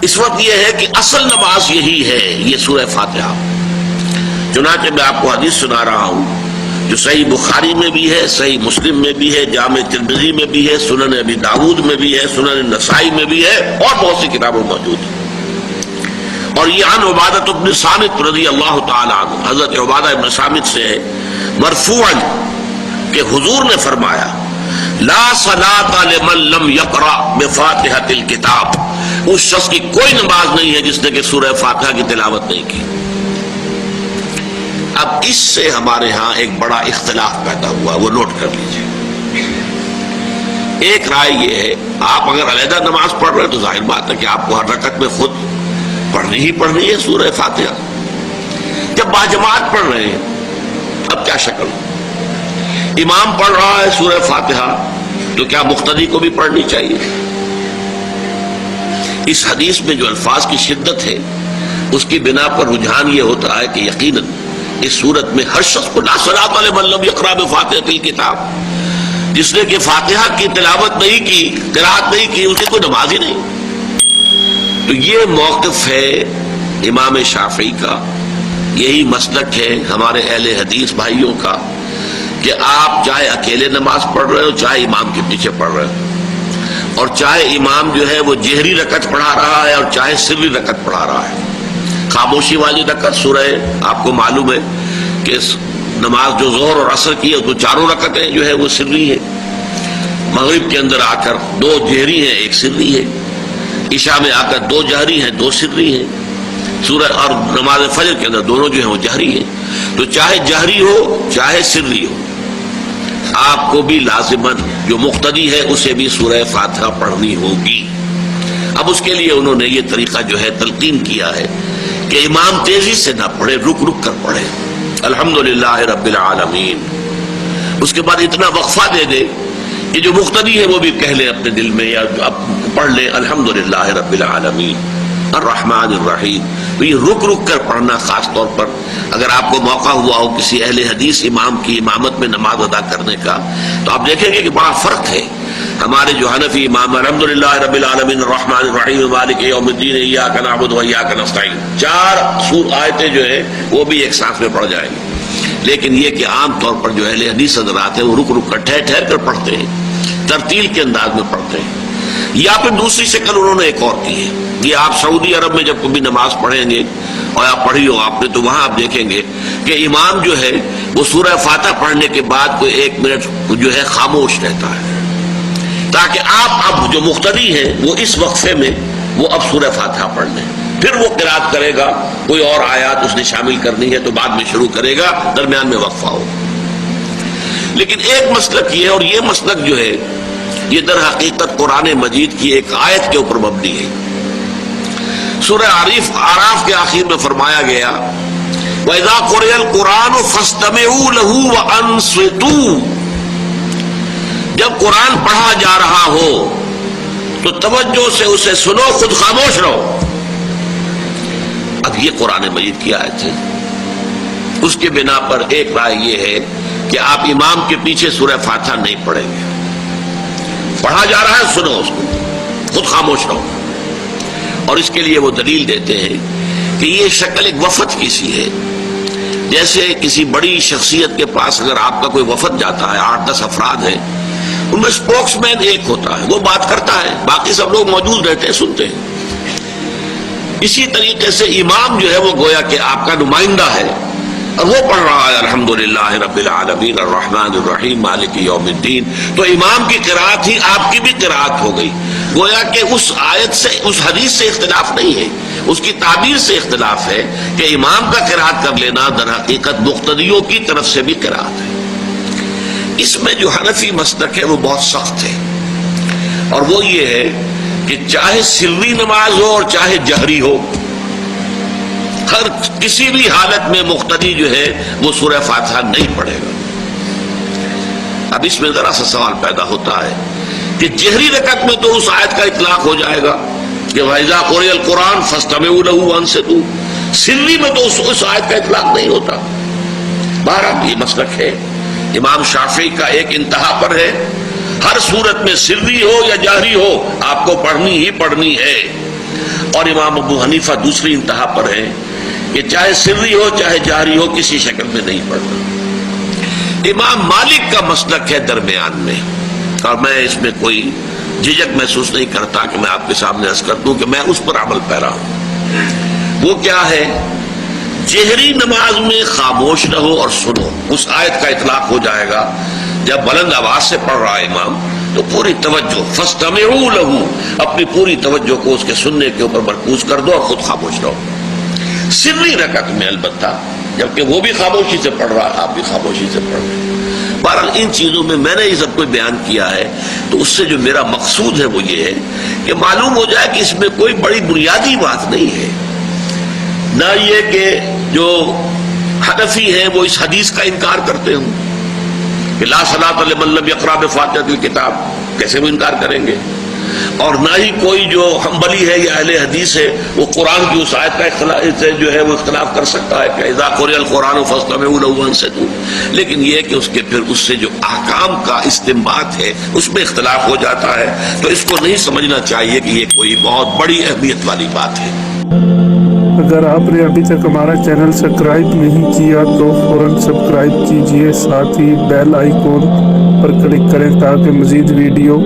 اس وقت یہ ہے کہ اصل نماز یہی ہے، یہ سورہ فاتحہ۔ چنانچہ میں آپ کو حدیث سنا رہا ہوں جو صحیح بخاری میں بھی ہے، صحیح مسلم میں بھی ہے، جامع ترمذی میں بھی ہے، سنن ابی داؤد میں بھی ہے، سنن نسائی میں بھی ہے، اور بہت سی کتابوں موجود ہے۔ اور یہ عن عبادہ بن صامت رضی اللہ تعالی عنہ، حضرت عبادہ بن صامت سے ہے مرفوعا کہ حضور نے فرمایا لا صلاۃ لمن لم یقرأ بفاتحۃ الکتاب، اس شخص کی کوئی نماز نہیں ہے جس نے کہ سورہ فاتحہ کی تلاوت نہیں کی۔ اب اس سے ہمارے ہاں ایک بڑا اختلاف پیدا ہوا، وہ نوٹ کر لیجیے۔ ایک رائے یہ ہے آپ اگر علیحدہ نماز پڑھ رہے ہیں تو ظاہر بات ہے کہ آپ کو ہر رکعت میں خود پڑھنی ہی پڑھنی ہے سورہ فاتحہ۔ جب باجماعت پڑھ رہے ہیں اب کیا شکل، امام پڑھ رہا ہے سورہ فاتحہ تو کیا مقتدی کو بھی پڑھنی چاہیے؟ اس حدیث میں جو الفاظ کی شدت ہے اس کی بنا پر رجحان یہ ہوتا ہے کہ یقیناً اس صورت میں ہر شخص کو لا صلاۃ لمن لم یقرأ بفاتحۃ الکتاب، جس نے کہ فاتحہ کی تلاوت نہیں کی، قرأت نہیں کی، اسے کوئی نماز ہی نہیں۔ تو یہ موقف ہے امام شافعی کا، یہی مسلک ہے ہمارے اہل حدیث بھائیوں کا کہ آپ چاہے اکیلے نماز پڑھ رہے ہو، چاہے امام کے پیچھے پڑھ رہے ہو، اور چاہے امام جو ہے وہ جہری رکعت پڑھا رہا ہے اور چاہے سری رکعت پڑھا رہا ہے۔ خاموشی والی رکعت سورہ آپ کو معلوم ہے کہ نماز جو ظہر اور عصر کی ہے تو چاروں رکعتیں جو ہے وہ سری ہے، مغرب کے اندر آ کر دو جہری ہیں ایک سری ہے، عشاء میں آ کر دو جہری ہیں دو سری ہیں، سورہ اور نماز فجر کے اندر دونوں جو ہیں وہ جہری ہیں۔ تو چاہے جہری ہو چاہے سری ہو، آپ کو بھی لازماً جو مقتدی ہے اسے بھی سورہ فاتحہ پڑھنی ہوگی۔ اب اس کے لیے انہوں نے یہ طریقہ جو ہے تلقین کیا ہے کہ امام تیزی سے نہ پڑھے، رک رک کر پڑھے الحمدللہ رب العالمین، اس کے بعد اتنا وقفہ دے دے کہ جو مقتدی ہے وہ بھی کہہ لے اپنے دل میں یا پڑھ لے الحمدللہ رب العالمین الرحمن الرحیم۔ تو یہ رک رک کر پڑھنا، خاص طور پر اگر آپ کو موقع ہوا ہو کسی اہل حدیث امام کی امامت میں نماز ادا کرنے کا تو آپ دیکھیں گے کہ بڑا فرق ہے۔ ہمارے جو حنفی امام الحمدللہ رب العالمین الرحمن الرحیم مالک یوم الدین ایاک نعبد و ایاک نستعین، 4 آیتیں جو ہیں وہ بھی ایک ساتھ میں پڑھ جائیں گے، لیکن یہ کہ عام طور پر جو اہل حدیث حضرات ہیں وہ رک رک کر ٹھہر ٹھہر کر پڑھتے ہیں، ترتیل کے انداز میں پڑھتے ہیں۔ یا پھر دوسری شکل انہوں نے ایک اور کی ہے، یہ آپ سعودی عرب میں جب کبھی نماز پڑھیں گے اور آپ پڑھی ہو آپ نے تو وہاں آپ دیکھیں گے کہ امام جو ہے وہ سورہ فاتحہ پڑھنے کے بعد کوئی 1 منٹ جو ہے خاموش رہتا ہے تاکہ آپ اب جو مقتدی ہیں وہ اس وقفے میں وہ اب سورہ فاتحہ پڑھ لیں، پھر وہ قرات کرے گا، کوئی اور آیات اس نے شامل کرنی ہے تو بعد میں شروع کرے گا، درمیان میں وقفہ ہو۔ لیکن ایک مسلک یہ ہے، اور یہ مسلک جو ہے یہ در حقیقت قرآن مجید کی ایک آیت کے اوپر مبنی ہے۔ سورہ اعراف کے آخر میں فرمایا گیا وَإِذَا قُرِئَ الْقُرْآنُ فَاسْتَمِعُوا لَهُ وَأَنصِتُوا، جب قرآن پڑھا جا رہا ہو تو توجہ سے اسے سنو، خود خاموش رہو۔ اب یہ قرآن مجید کی آیت ہے، اس کے بنا پر ایک رائے یہ ہے کہ آپ امام کے پیچھے سورہ فاتحہ نہیں پڑھیں گے، پڑھا جا رہا ہے سنو اس کو، خود خاموش رہو۔ اور اس کے لیے وہ دلیل دیتے ہیں کہ یہ شکل ایک وفد کی سی ہے، جیسے کسی بڑی شخصیت کے پاس اگر آپ کا کوئی وفد جاتا ہے، 8-10 افراد ہیں، ان میں اسپوکس مین ایک ہوتا ہے، وہ بات کرتا ہے، باقی سب لوگ موجود رہتے ہیں، سنتے ہیں۔ اسی طریقے سے امام جو ہے وہ گویا کہ آپ کا نمائندہ ہے اور وہ پڑھ رہا ہے الحمدللہ رب العالمین الرحمن الرحیم مالک یوم الدین، تو امام کی قرات ہی آپ کی بھی قرات ہو گئی۔ گویا کہ اس آیت سے، اس حدیث سے اختلاف نہیں ہے، اس کی تعبیر سے اختلاف ہے کہ امام کا قرات کر لینا در حقیقت مقتدیوں کی طرف سے بھی قرات ہے۔ اس میں جو حنفی مسلک ہے وہ بہت سخت ہے، اور وہ یہ ہے کہ چاہے سری نماز ہو اور چاہے جہری ہو، ہر کسی بھی حالت میں مقتدی جو ہے وہ سورہ فاتحہ نہیں پڑھے گا۔ اب اس میں ذرا سا سوال پیدا ہوتا ہے کہ جہری رکعت میں تو اس آیت کا اطلاق ہو جائے گا کہ وَإِذَا قُرِئَ الْقُرْآنُ فَاسْتَمِعُوا لَهُ وَأَنصِتُوا، سری میں تو اس آیت کا اطلاق نہیں ہوتا۔ بہرحال یہ مسلک ہے امام شافعی کا، ایک انتہا پر ہے، ہر صورت میں سری ہو یا جہری ہو آپ کو پڑھنی ہی پڑھنی ہے۔ اور امام ابو حنیفہ دوسری انتہا پر ہے کہ چاہے سری ہو چاہے جاری ہو کسی شکل میں نہیں پڑھنا۔ امام مالک کا مسلک ہے درمیان میں، اور میں اس میں کوئی جھجک محسوس نہیں کرتا کہ میں آپ کے سامنے عرض کر دوں کہ میں اس پر عمل پیرا ہوں۔ وہ کیا ہے؟ جہری نماز میں خاموش رہو اور سنو۔ اس آیت کا اطلاق ہو جائے گا جب بلند آواز سے پڑھ رہا ہے امام تو پوری توجہ، فاستمعوا لہ، اپنی پوری توجہ کو اس کے سننے کے اوپر مرکوز کر دو اور خود خاموش رہو۔ سری رکعت میں البتہ جبکہ وہ بھی خاموشی سے پڑھ رہا ہے، آپ بھی خاموشی سے پڑھ رہے ہیں۔ بہرحال ان چیزوں میں میں نے یہ سب کچھ بیان کیا ہے تو اس سے جو میرا مقصود ہے وہ یہ ہے کہ معلوم ہو جائے کہ اس میں کوئی بڑی بنیادی بات نہیں ہے، نہ یہ کہ جو حنفی ہیں وہ اس حدیث کا انکار کرتے ہوں کہ لا صلاۃ لمن لم یقرأ بفاتحۃ الکتاب، کیسے وہ انکار کریں گے؟ اور نہ ہی کوئی جو حنبلی ہے یا اہل حدیث ہے وہ قرآن کی اس آیت کا اختلاف جو ہے وہ اختلاف کر سکتا ہے کہ اذا قرئ القرآن فاستمعوا لہ وانصتوا، لیکن یہ کہ اس کے پھر اس سے جو احکام کا استنباط ہے اس میں اختلاف ہو جاتا ہے، تو اس کو نہیں سمجھنا چاہیے کہ یہ کوئی بہت بڑی اہمیت والی بات ہے۔ اگر آپ نے ابھی تک ہمارا چینل سبسکرائب نہیں کیا تو فوراً سبسکرائب کیجئے، ساتھ ہی بیل آئیکن پر کلک کریں تاکہ مزید ویڈیو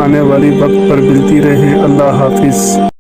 آنے والی وقت پر ملتی رہے۔ اللہ حافظ۔